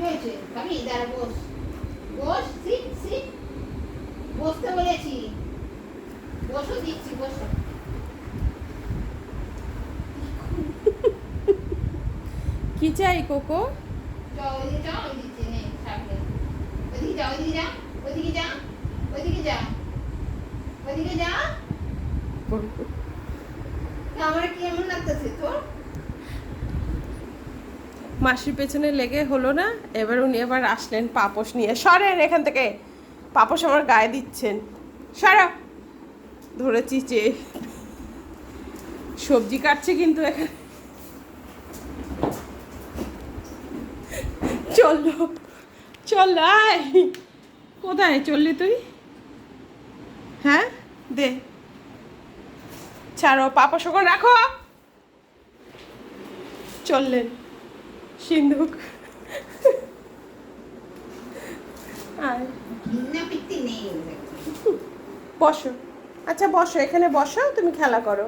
হয়েছে? খাবি? দাঁড়া বস। বস, সিট, সিট। বসতে বলেছি। বসো দিচ্ছি, বসো। কি চাই কোকো? যাও, ওইদিকে যাও, আমি দিচ্ছি, নে, সামনে। ওইদিকে যা, ওইদিকে যা, ওইদিকে যা, ওইদিকে যা, ওইদিকে যা। আমার কি এমন লাগতেছে তোর? মাসির পেছনে লেগে হলো না, এবার উনি এবার আসলেন পাপোশ নিয়ে। সরেন এখান থেকে, পাপোশ আমার গায়ে দিচ্ছেন, সরা। ধরেছি চেয়ে সবজি কাটছে কিন্তু এখানে। চললো, চল আয়। কোথায় চললি তুই? হ্যাঁ, দে, ছাড়ো, পাপোশ ওখানে রাখো। চললেন সিন্ধুক। আয়, ঘৃণা পিত্তি নেই। বসো। আচ্ছা বসো, এখানে বসো, তুমি খেলা করো।